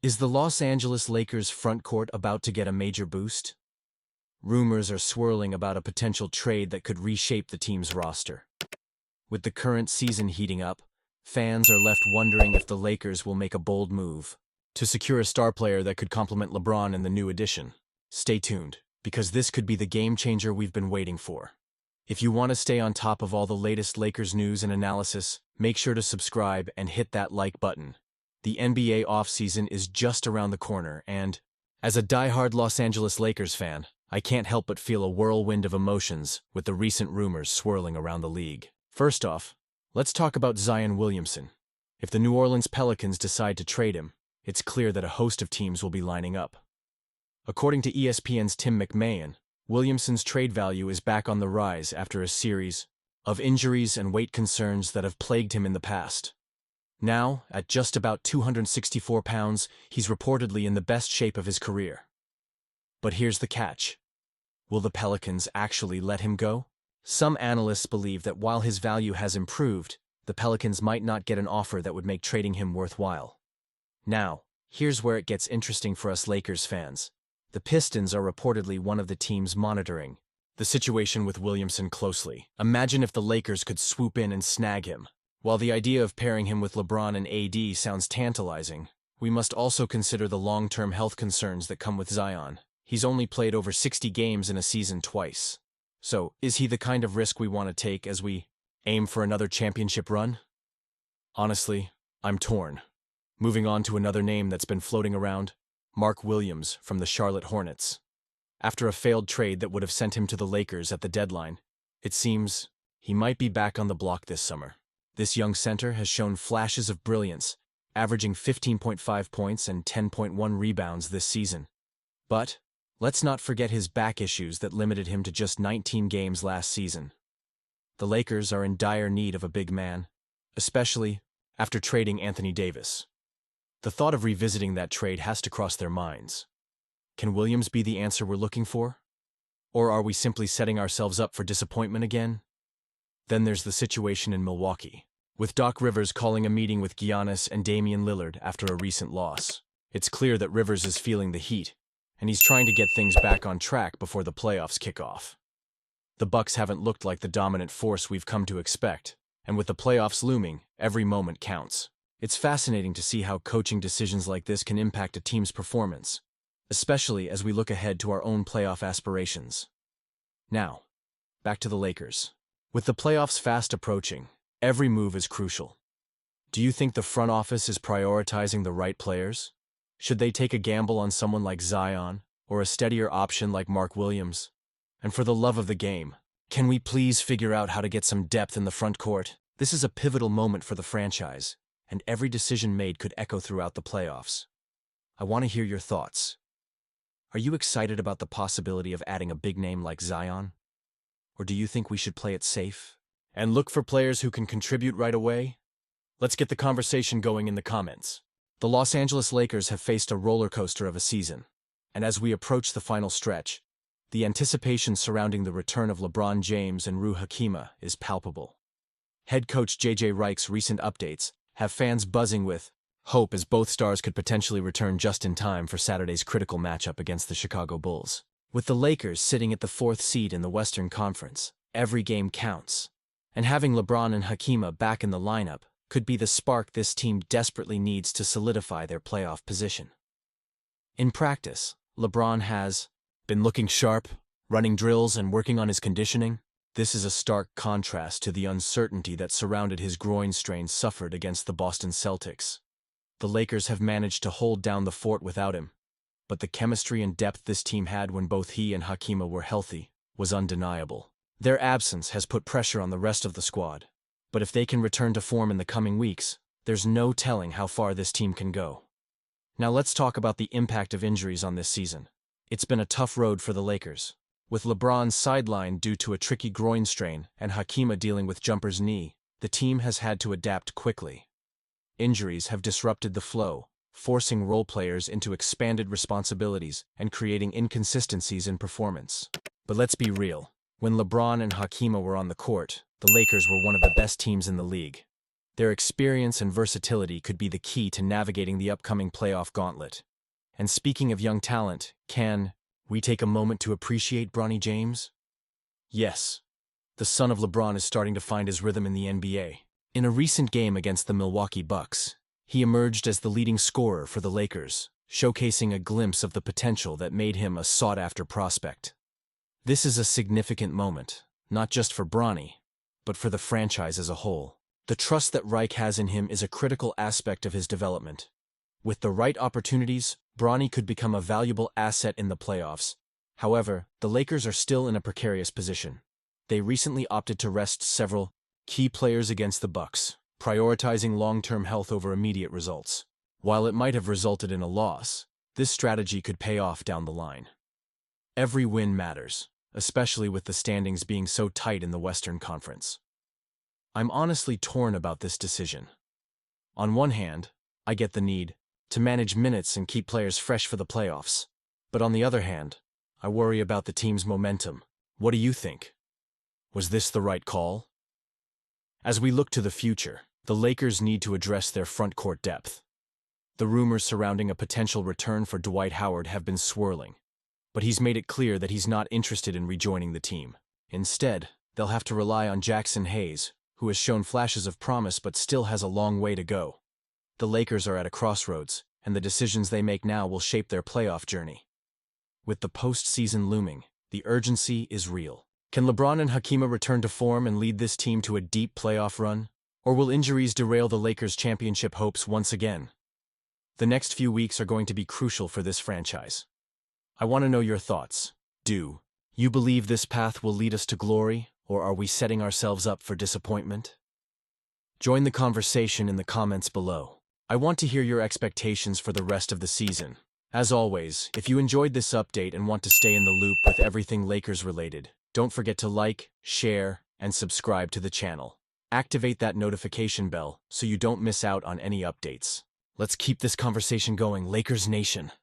Is the Los Angeles Lakers front court about to get a major boost? Rumors are swirling about a potential trade that could reshape the team's roster. With the current season heating up, fans are left wondering if the Lakers will make a bold move to secure a star player that could complement LeBron in the new addition. Stay tuned, because this could be the game changer we've been waiting for. If you want to stay on top of all the latest Lakers news and analysis, make sure to subscribe and hit that like button. The NBA offseason is just around the corner, and as a diehard Los Angeles Lakers fan, I can't help but feel a whirlwind of emotions with the recent rumors swirling around the league. First off, let's talk about Zion Williamson. If the New Orleans Pelicans decide to trade him, it's clear that a host of teams will be lining up. According to ESPN's Tim McMahon, Williamson's trade value is back on the rise after a series of injuries and weight concerns that have plagued him in the past. Now, at just about 264 pounds, he's reportedly in the best shape of his career. But here's the catch. Will the Pelicans actually let him go? Some analysts believe that while his value has improved, the Pelicans might not get an offer that would make trading him worthwhile. Now, here's where it gets interesting for us Lakers fans. The Pistons are reportedly one of the teams monitoring the situation with Williamson closely. Imagine if the Lakers could swoop in and snag him. While the idea of pairing him with LeBron and AD sounds tantalizing, we must also consider the long-term health concerns that come with Zion. He's only played over 60 games in a season twice. So, is he the kind of risk we want to take as we aim for another championship run? Honestly, I'm torn. Moving on to another name that's been floating around, Mark Williams from the Charlotte Hornets. After a failed trade that would have sent him to the Lakers at the deadline, it seems he might be back on the block this summer. This young center has shown flashes of brilliance, averaging 15.5 points and 10.1 rebounds this season. But let's not forget his back issues that limited him to just 19 games last season. The Lakers are in dire need of a big man, especially after trading Anthony Davis. The thought of revisiting that trade has to cross their minds. Can Williams be the answer we're looking for? Or are we simply setting ourselves up for disappointment again? Then there's the situation in Milwaukee, with Doc Rivers calling a meeting with Giannis and Damian Lillard after a recent loss. It's clear that Rivers is feeling the heat, and he's trying to get things back on track before the playoffs kick off. The Bucks haven't looked like the dominant force we've come to expect, and with the playoffs looming, every moment counts. It's fascinating to see how coaching decisions like this can impact a team's performance, especially as we look ahead to our own playoff aspirations. Now, back to the Lakers. With the playoffs fast approaching, every move is crucial. Do you think the front office is prioritizing the right players? Should they take a gamble on someone like Zion, or a steadier option like Mark Williams? And for the love of the game, can we please figure out how to get some depth in the front court? This is a pivotal moment for the franchise, and every decision made could echo throughout the playoffs. I want to hear your thoughts. Are you excited about the possibility of adding a big name like Zion? Or do you think we should play it safe and look for players who can contribute right away? Let's get the conversation going in the comments. The Los Angeles Lakers have faced a roller coaster of a season, and as we approach the final stretch, the anticipation surrounding the return of LeBron James and Rui Hachimura is palpable. Head coach J.J. Reich's recent updates have fans buzzing with hope as both stars could potentially return just in time for Saturday's critical matchup against the Chicago Bulls. With the Lakers sitting at the 4th seed in the Western Conference, every game counts, and having LeBron and Hachimura back in the lineup could be the spark this team desperately needs to solidify their playoff position. In practice, LeBron has been looking sharp, running drills and working on his conditioning. This is a stark contrast to the uncertainty that surrounded his groin strain suffered against the Boston Celtics. The Lakers have managed to hold down the fort without him, but the chemistry and depth this team had when both he and Hachimura were healthy was undeniable. Their absence has put pressure on the rest of the squad, but if they can return to form in the coming weeks, there's no telling how far this team can go. Now let's talk about the impact of injuries on this season. It's been a tough road for the Lakers, with LeBron sidelined due to a tricky groin strain and Hachimura dealing with jumper's knee. The team has had to adapt quickly. Injuries have disrupted the flow, forcing role players into expanded responsibilities and creating inconsistencies in performance. But let's be real. When LeBron and Hachimura were on the court, the Lakers were one of the best teams in the league. Their experience and versatility could be the key to navigating the upcoming playoff gauntlet. And speaking of young talent, can we take a moment to appreciate Bronny James? Yes, the son of LeBron is starting to find his rhythm in the NBA. In a recent game against the Milwaukee Bucks, he emerged as the leading scorer for the Lakers, showcasing a glimpse of the potential that made him a sought-after prospect. This is a significant moment, not just for Bronny, but for the franchise as a whole. The trust that Reich has in him is a critical aspect of his development. With the right opportunities, Bronny could become a valuable asset in the playoffs. However, the Lakers are still in a precarious position. They recently opted to rest several key players against the Bucks, prioritizing long-term health over immediate results. While it might have resulted in a loss, this strategy could pay off down the line. Every win matters, especially with the standings being so tight in the Western Conference. I'm honestly torn about this decision. On one hand, I get the need to manage minutes and keep players fresh for the playoffs. But on the other hand, I worry about the team's momentum. What do you think? Was this the right call? As we look to the future, the Lakers need to address their front court depth. The rumors surrounding a potential return for Dwight Howard have been swirling, but he's made it clear that he's not interested in rejoining the team. Instead, they'll have to rely on Jackson Hayes, who has shown flashes of promise but still has a long way to go. The Lakers are at a crossroads, and the decisions they make now will shape their playoff journey. With the postseason looming, the urgency is real. Can LeBron and Hakima return to form and lead this team to a deep playoff run? Or will injuries derail the Lakers' championship hopes once again? The next few weeks are going to be crucial for this franchise. I want to know your thoughts. Do you believe this path will lead us to glory, or are we setting ourselves up for disappointment? Join the conversation in the comments below. I want to hear your expectations for the rest of the season. As always, if you enjoyed this update and want to stay in the loop with everything Lakers related, don't forget to like, share, and subscribe to the channel. Activate that notification bell so you don't miss out on any updates. Let's keep this conversation going, Lakers Nation.